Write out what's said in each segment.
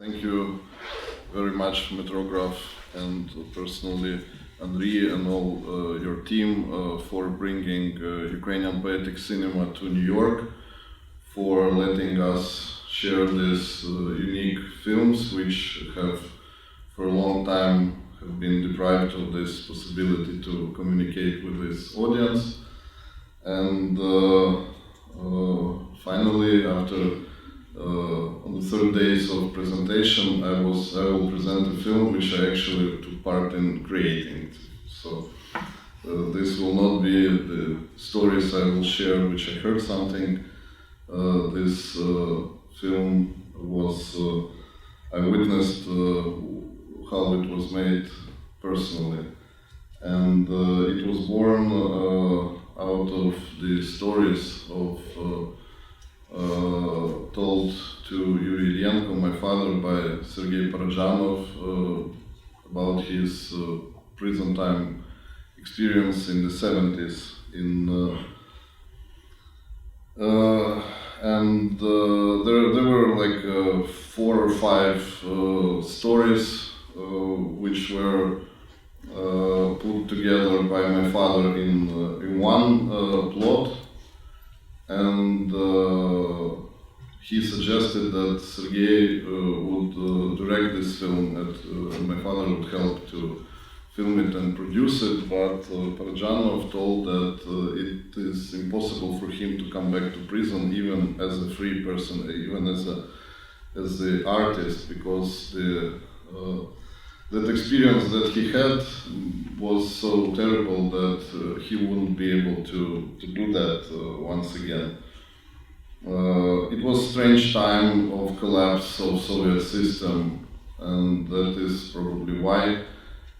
Thank you very much, Metrograph, and personally Andriy and all your team for bringing Ukrainian Poetic Cinema to New York, for letting us share these unique films which have for a long time have been deprived of this possibility to communicate with this audience. And finally, after on the third days of presentation, I will present a film which I actually took part in creating. So this will not be the stories I will share which I heard something. This film was, I witnessed how it was made personally. And it was born out of the stories of told to Yuri Illienko, my father, by Sergei Parajanov about his prison time experience in the 70s. There were like 4 or 5 stories which were put together by my father in one plot. And he suggested that Sergei would direct this film, and my father would help to film it and produce it, but Parajanov told that it is impossible for him to come back to prison even as a free person, even as the artist, because that experience that he had was so terrible that he wouldn't be able to do that once again. It was a strange time of collapse of Soviet system, and that is probably why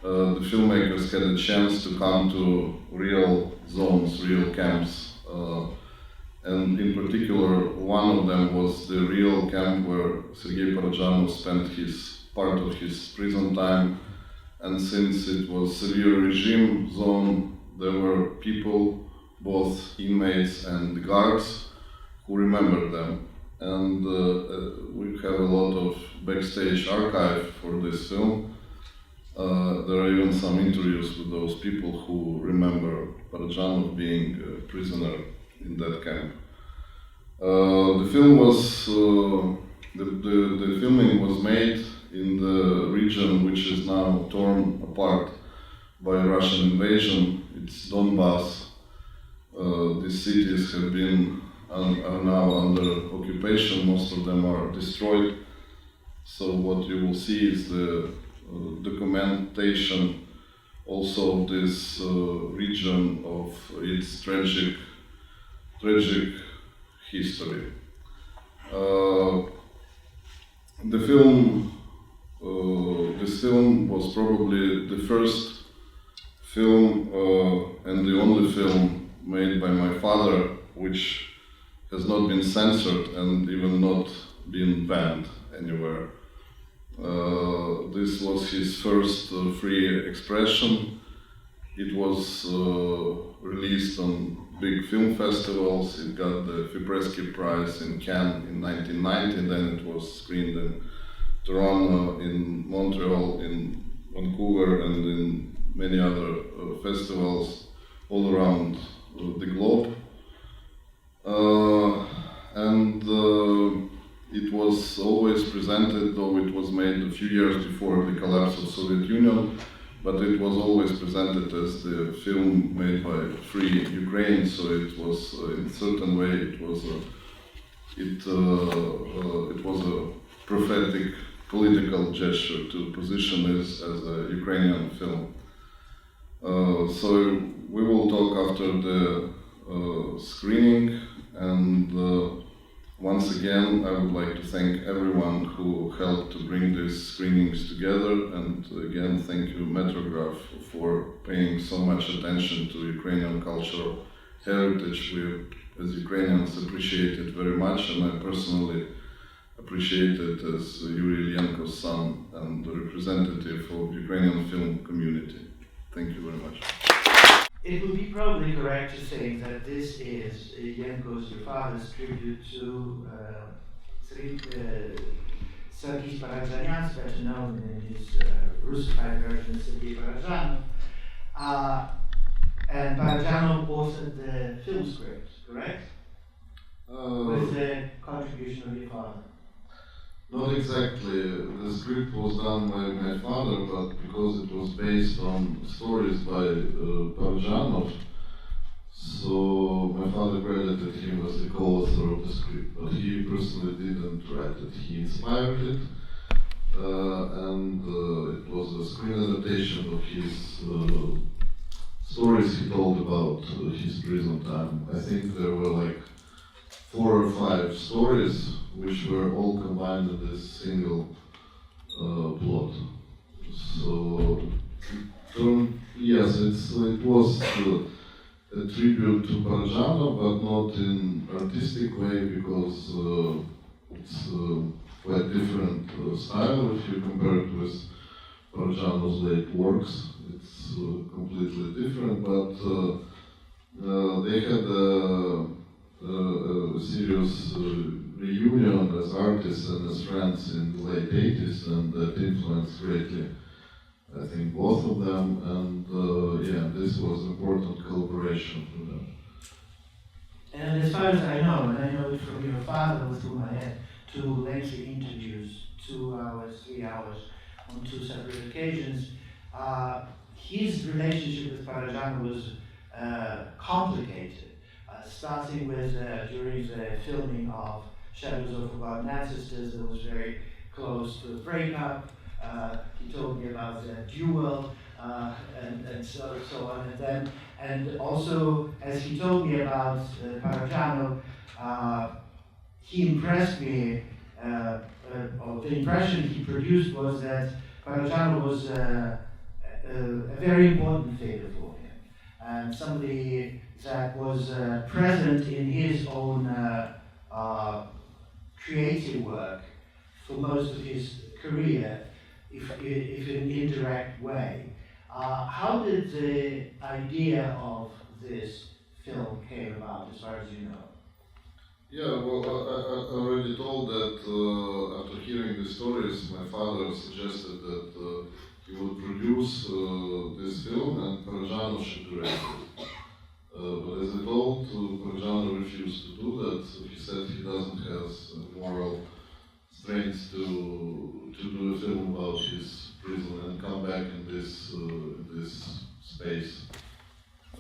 the filmmakers had a chance to come to real zones, real camps. And in particular, one of them was the real camp where Sergei Parajanov spent part of his prison time, and since it was severe regime zone, there were people, both inmates and guards, who remembered them. And we have a lot of backstage archive for this film. There are even some interviews with those people who remember Parajanov being a prisoner in that camp. The film was, the filming was made in the region which is now torn apart by Russian invasion. It's Donbass. These cities have been are now under occupation. Most of them are destroyed. So what you will see is the documentation also of this region, of its tragic history. This film was probably the first film and the only film made by my father which has not been censored and even not been banned anywhere. This was his first free expression. It was released on big film festivals. It got the Fipresky Prize in Cannes in 1990, then it was screened in Toronto, in Montreal, in Vancouver, and in many other festivals all around the globe. It was always presented, though it was made a few years before the collapse of Soviet Union, but it was always presented as the film made by free Ukraine. So it was, in a certain way, it was a prophetic political gesture to position this as a Ukrainian film. So we will talk after the screening, and once again I would like to thank everyone who helped to bring these screenings together, and again thank you Metrograph for paying so much attention to Ukrainian cultural heritage. We as Ukrainians appreciate it very much, and I personally appreciate it as Yuri Illienko's son and the representative of Ukrainian film community. Thank you very much. It would be probably correct to say that this is Illienko's, your father's, tribute to Sergei Parajanov, better known in his Russified version, Sergei Parajanov. And Parajanov authored the film script, correct? With the contribution of your father. Not exactly. The script was done by my father, but because it was based on stories by Parajanov, so my father credited him as the co-author of the script, but he personally didn't write it. He inspired it, and it was a screen adaptation of his stories he told about his prison time. I think there were like 4 or 5 stories which were all combined in this single plot. So, yes, it was a tribute to Parajanov, but not in artistic way, because it's quite different style if you compare it with Parajanov's late works. It's completely different, but they had a serious reunion as artists and as friends in the late 80s, and that influenced greatly, I think, both of them, and yeah, this was important collaboration for them. And as far as I know, and I know it from your father, with whom I had 2 lengthy interviews, 2 hours, 3 hours, on 2 separate occasions, his relationship with Parajanov was complicated, starting with during the filming of Shadows of Forgotten Ancestors, that was very close to a breakup. He told me about the duel and so on, and also, as he told me about Parajanov, he impressed me, or the impression he produced was that Parajanov was a very important figure for him, and somebody that was present in his own creative work for most of his career, if in an indirect way. How did the idea of this film came about, as far as you know? Yeah, well, I already told that after hearing the stories, my father suggested that he would produce this film and Parajanov should direct it. But as I told, Parajanov refused to do that. So he said he doesn't have moral strength to do a film about his prison and come back in this space.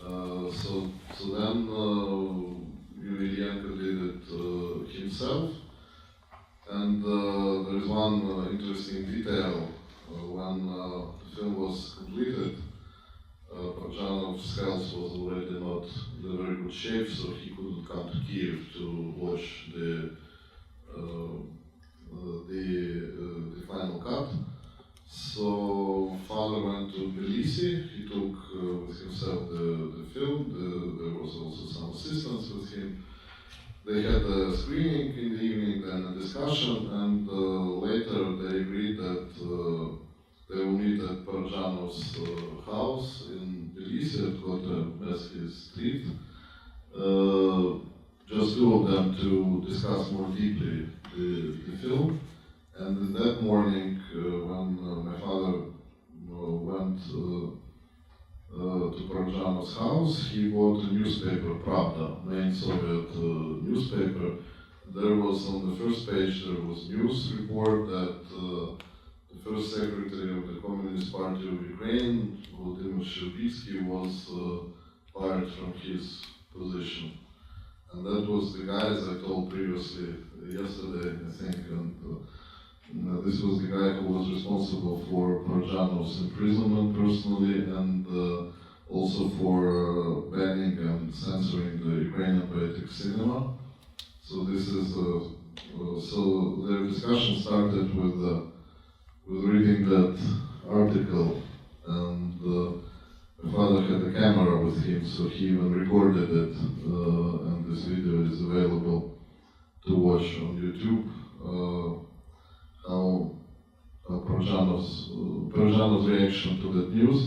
So then Yuri Illienko did it himself, and there is one interesting detail. When the film was completed, Parajanov's health was already not in a very good shape, so he couldn't come to Kiev to watch the final cut. So father went to Tbilisi. He took with himself the film. There was also some assistance with him. They had a screening in the evening, then a discussion, and later they agreed that they will meet at Parajanov's house in Tbilisi at Kotromesky Street. Just 2 of them to discuss more deeply the film. And that morning, when my father went to Parajanov's house, he bought a newspaper, Pravda, main Soviet newspaper. There was on the first page, there was news report that the first secretary of the Communist Party of Ukraine, Vladimir Shevchuk, was fired from his position. And that was the guy, as I told previously, yesterday, I think, and this was the guy who was responsible for Parajanov's imprisonment personally, and also for banning and censoring the Ukrainian Poetic Cinema. So this is so their discussion started with reading that article, and my father had a camera with him, so he even recorded it, and this video is available to watch on YouTube. How Parajanov's reaction to that news.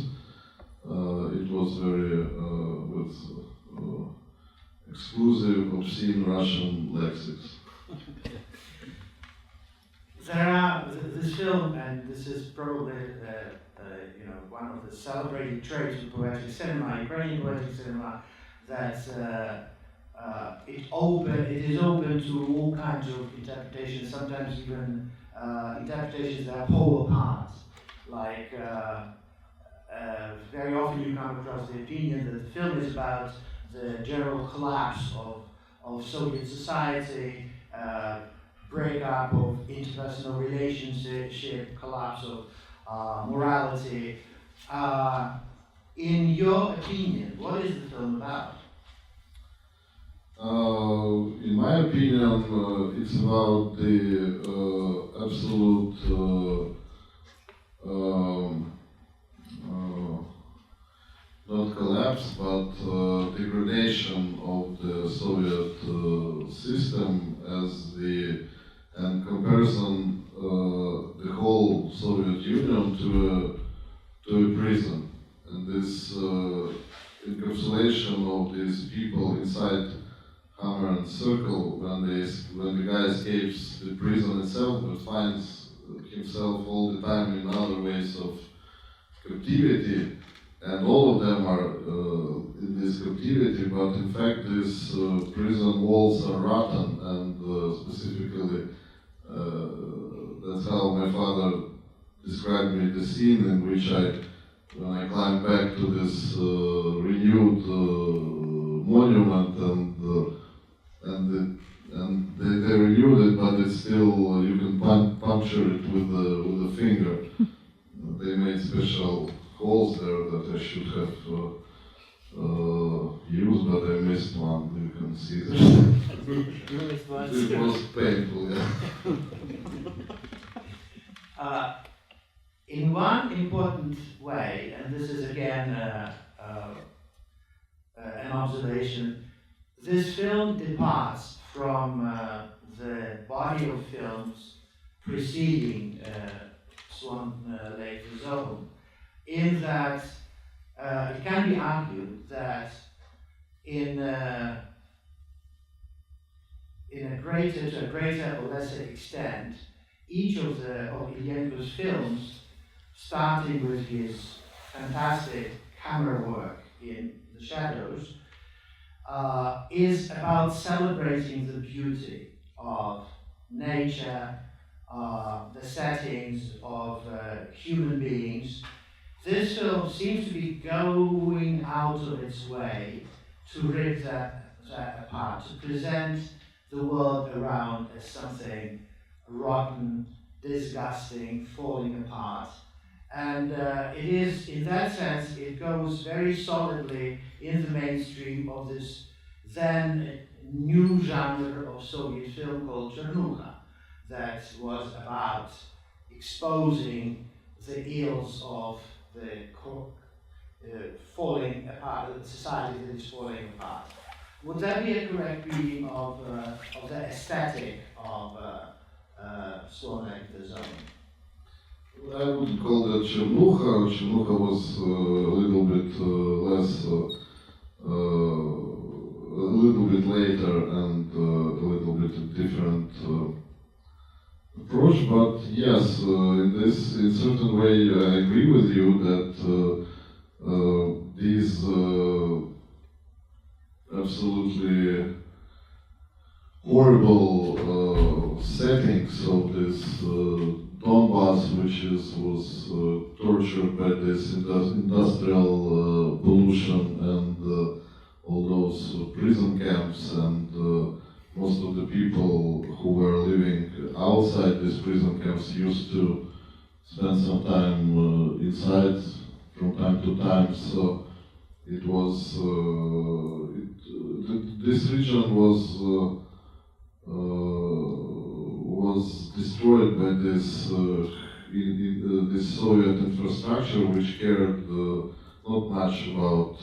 It was very with exclusive, obscene Russian lexics. There this film, and this is probably one of the celebrated traits of poetic cinema, Ukrainian poetic cinema, that it is open to all kinds of interpretations, sometimes even interpretations that pull apart. Like, very often you come across the opinion that the film is about the general collapse of Soviet society, breakup of interpersonal relationship, collapse of morality. In your opinion, what is the film about? In my opinion, it's about the absolute not collapse, but degradation of the Soviet system and comparison the whole Soviet Union to a prison, and this encapsulation of these people inside hammer and circle when the guy escapes the prison itself but finds himself all the time in other ways of captivity, and all of them are in this captivity, but in fact these prison walls are rotten, and specifically that's how my father described me the scene in which when I climbed back to this renewed monument, and they renewed it, but it's still you can puncture it with a finger. They made special holes there that I should have used, but I missed one. You can see that. It was painful, yeah. In one important way, and this is again an observation, this film departs from the body of films preceding Swan Lake Razom, in that it can be argued that in a greater or lesser extent, each of Illienko's films, starting with his fantastic camera work in the shadows, is about celebrating the beauty of nature, the settings of human beings. This film seems to be going out of its way to rip that apart, to present the world around as something rotten, disgusting, falling apart. And it is, in that sense, it goes very solidly in the mainstream of this then new genre of Soviet film called Chernucha, that was about exposing the ills of the falling apart, the society that is falling apart. Would that be a correct reading of the aesthetic of Swan Lake Razom? I wouldn't call that Chernucha. Chernucha was a little bit less, a little bit later and a little bit different approach. But yes, in certain way, I agree with you that these absolutely horrible settings of this Donbass, which was tortured by this industrial pollution and all those prison camps, and most of the people who were living outside these prison camps used to spend some time inside from time to time. So it was this region was destroyed by this this Soviet infrastructure, which cared not much about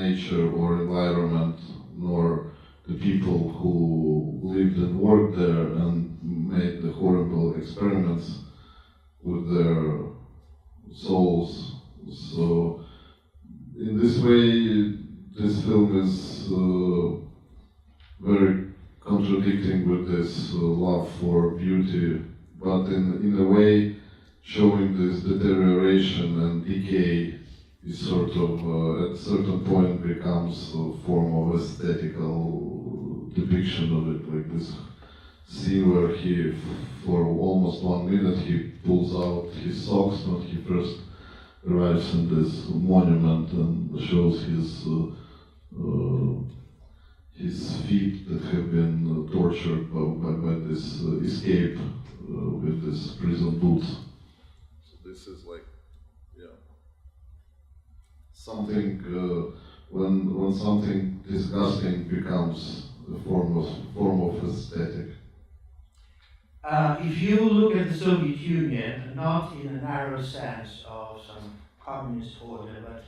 nature or environment, nor the people who lived and worked there and made the horrible experiments with their souls. So in this way, this film is very contradicting with this love for beauty but in a way showing this deterioration and decay is sort of, at a certain point, becomes a form of aesthetical depiction of it, like this scene where he, for almost 1 minute, he pulls out his socks when he first arrives in this monument and shows his feet that have been tortured by this escape with this prison boots. So this is like, yeah, something when something disgusting becomes a form of aesthetic. If you look at the Soviet Union, not in a narrow sense of some communist order, but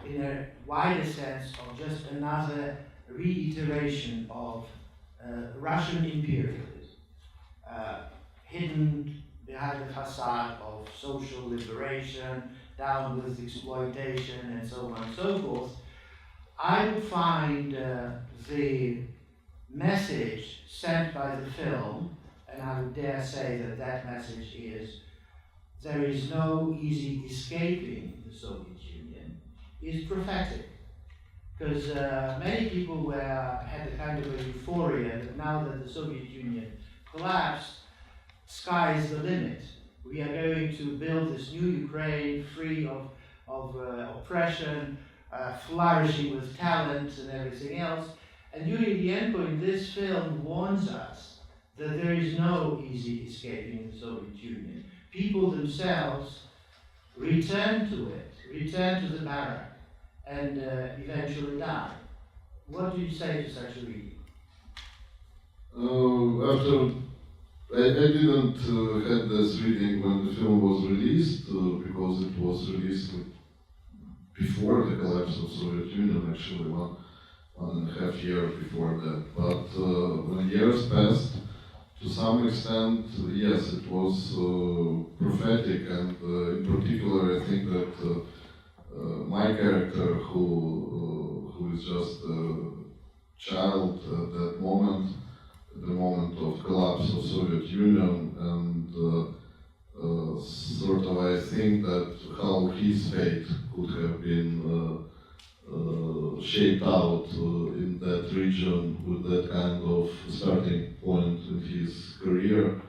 in a wider sense of just another reiteration of Russian imperialism, hidden behind the facade of social liberation, down with exploitation, and so on and so forth, I would find the message sent by the film, and I would dare say that that message is there is no easy escaping the Soviet Union, is prophetic. Because many people had a kind of a euphoria that now that the Soviet Union collapsed, sky's the limit. We are going to build this new Ukraine free of oppression, flourishing with talent and everything else. And Yuri Illienko in this film warns us that there is no easy escaping the Soviet Union. People themselves return to it, return to the barrack, and eventually die. What do you say to such a reading? I didn't have this reading when the film was released, because it was released before the collapse of Soviet Union, actually 1.5 years before that. But when years passed, to some extent, yes, it was prophetic, and in particular, I think that my character, who is just a child at that moment, at the moment of collapse of Soviet Union, and sort of I think that how his fate could have been shaped out in that region with that kind of starting point in his career.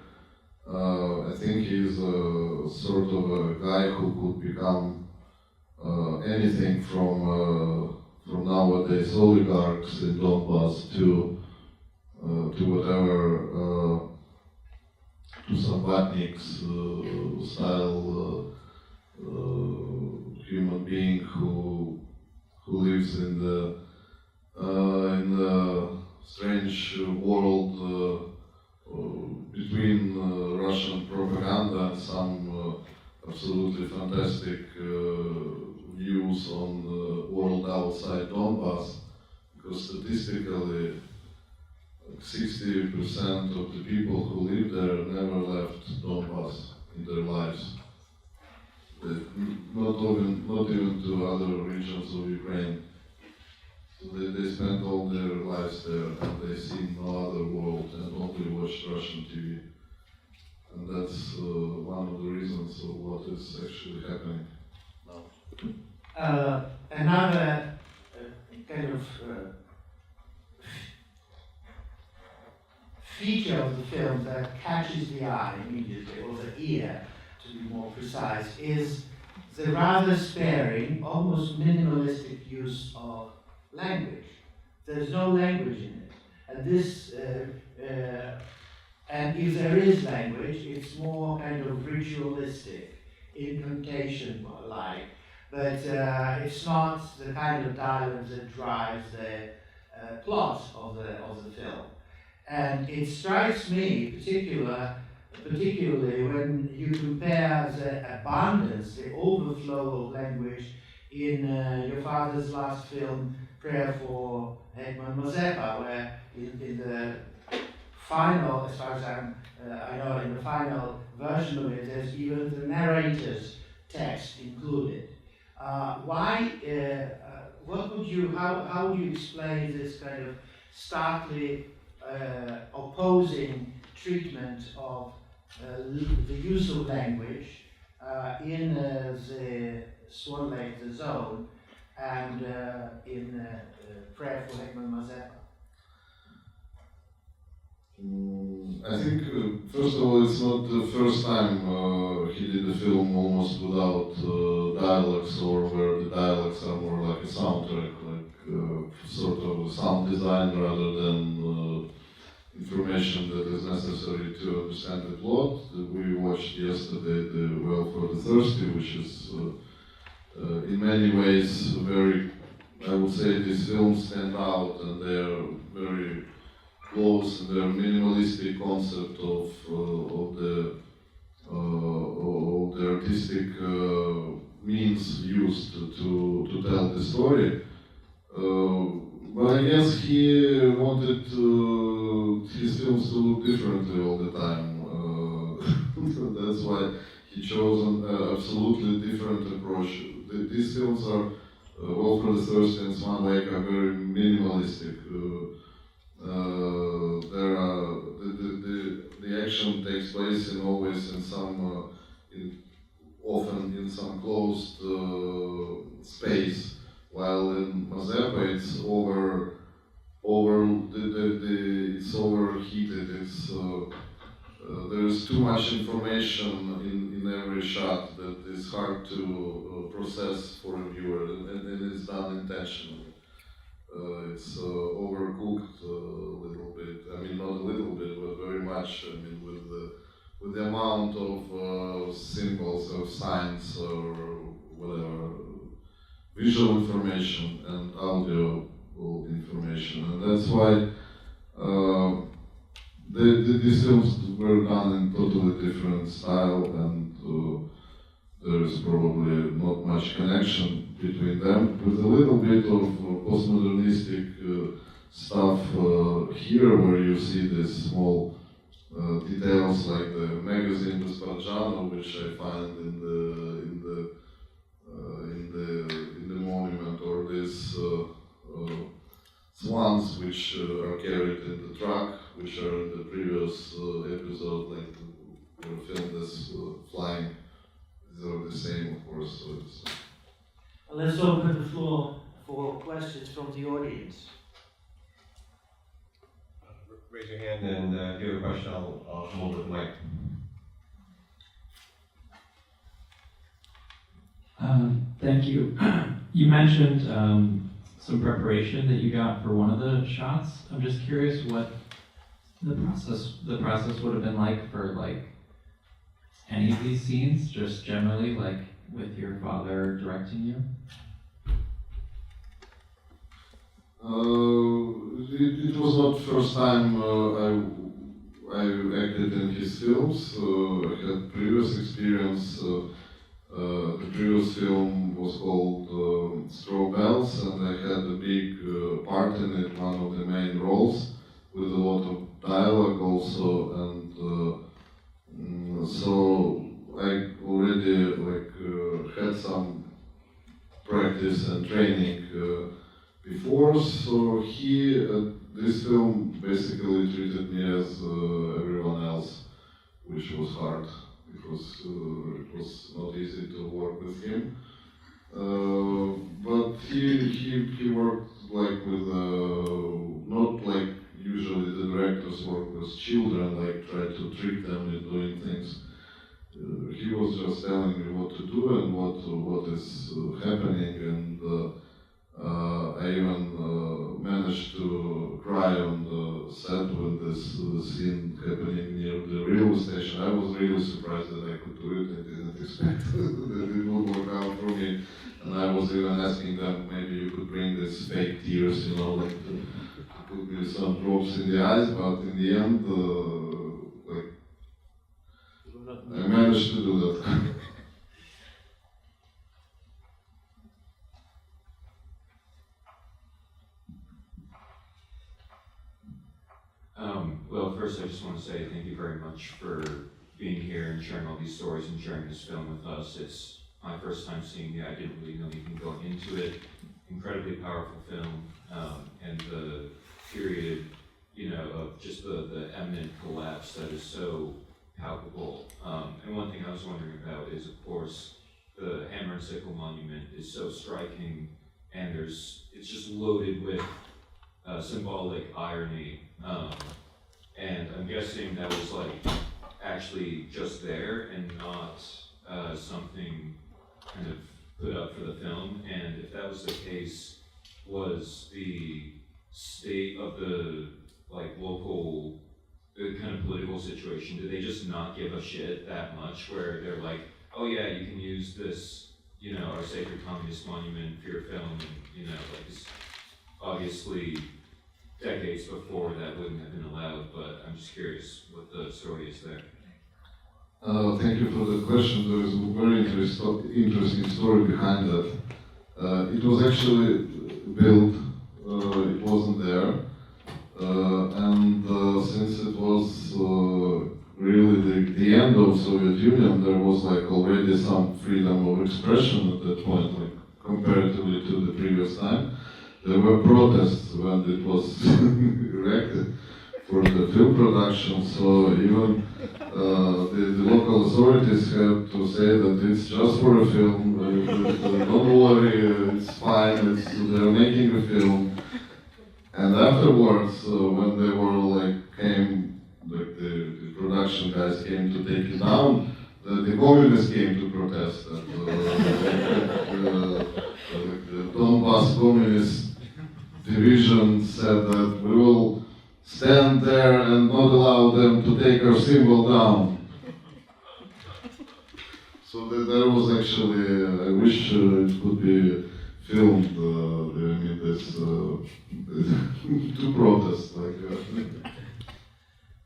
I think he's a sort of a guy who could become anything from nowadays oligarchs in Donbass to whatever, to some Vatniks style human being who lives in the strange world between Russian propaganda and some absolutely fantastic views on the world outside Donbass, because statistically 60% of the people who live there never left Donbass in their lives. Not even to other regions of Ukraine. So they spent all their lives there, and they see no other world and only watch Russian TV. And that's one of the reasons of what is actually happening now. Another kind of feature of the film that catches the eye immediately, or the ear, to be more precise, is the rather sparing, almost minimalistic use of language. There's no language in it. And this, and if there is language, it's more kind of ritualistic, incantation-like, but it's not the kind of dialogue that drives the plot of the film. And it strikes me particularly when you compare the abundance, the overflow of language in your father's last film, Prayer for Hetman Mazepa, where in the final, as far as I know, in the final version of it, there's even the narrator's text included. Why? What would you? How would you explain this kind of starkly opposing treatment of the use of language in the swan-like the zone and in prayer for Hetman Mazepa? I think, first of all, it's not the first time he did a film almost without dialogues, or where the dialogues are more like a soundtrack, like sort of a sound design rather than information that is necessary to understand the plot. We watched yesterday the Well for the Thirsty, which is in many ways very, I would say these films stand out, and they are very close in their minimalistic concept of the artistic means used to tell the story. But I guess he wanted his films to look differently all the time. That's why he chose an absolutely different approach. These films are, Well for the Thirsty and Swan Lake, are very minimalistic. The action takes place always in some, often in some closed space, while in Mazepa it's it's overheated. There's too much information in every shot that is hard to process for a viewer, and it's done intentionally. It's overcooked a little bit. I mean, not a little bit, but very much. I mean, with the amount of symbols, of signs, or whatever, visual information and audio information, and that's why these films were done in totally different style, and there is probably not much connection between them, with a little bit of postmodernistic stuff here, where you see these small details like the magazine with Parajanov, which I find in the monument, or these swans which are carried in the truck, which are in the previous episode, like were filmed as flying. These are the same, of course. So it's, let's open the floor for questions from the audience. Raise your hand, and if you have a question, I'll come over to the mic. Thank you. You mentioned some preparation that you got for one of the shots. I'm just curious what the process would have been like for any of these scenes, just generally, like with your father directing you. It was not the first time I acted in his films. I had previous experience. The previous film was called Straw Bells, and I had a big part in it, one of the main roles, with a lot of dialogue also, and so I already had some practice and training before. So this film basically treated me as everyone else, which was hard, because it was not easy to work with him. But he worked with not like usually the directors work with children, try to trick them into doing things. He was just telling me what to do and what is happening, and I even managed to cry on the set when this scene happening near the railway station. I was really surprised that I could do it. I didn't expect that it would work out for me. And I was even asking them, maybe you could bring these fake tears, to put me some drops in the eyes, but in the end, I managed to do that. Well, first I just want to say thank you very much for being here and sharing all these stories and sharing this film with us. It's my first time seeing it. I didn't really know anything going into it. Incredibly powerful film, and the period, of just the eminent collapse that is so palpable. And one thing I was wondering about is, of course, the hammer and sickle monument is so striking, and it's just loaded with symbolic irony. And I'm guessing that was like actually just there and not something kind of put up for the film. And if that was the case, was the state of the like local kind of political situation, did they just not give a shit that much where they're like, oh yeah, you can use this, you know, our sacred communist monument for your film, and you know, like it's obviously decades before that wouldn't have been allowed, but I'm just curious what the story is there. Thank you for the question. There is a very interesting story behind that. It was actually built, it wasn't there, and since it was really the end of Soviet Union, there was like already some freedom of expression at that point, like comparatively to the previous time. There were protests when it was erected for the film production, so even the local authorities had to say that it's just for a film, don't worry, it's fine, they're making a film. And afterwards, when they were the production guys came to take it down, the communists came to protest. The Donbass Communist Division said that we will stand there and not allow them to take our symbol down. So there was actually, I wish it could be filmed, to protest.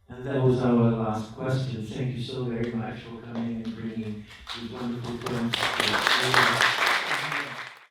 And that was our last question. Thank you so very much for coming and bringing these wonderful films.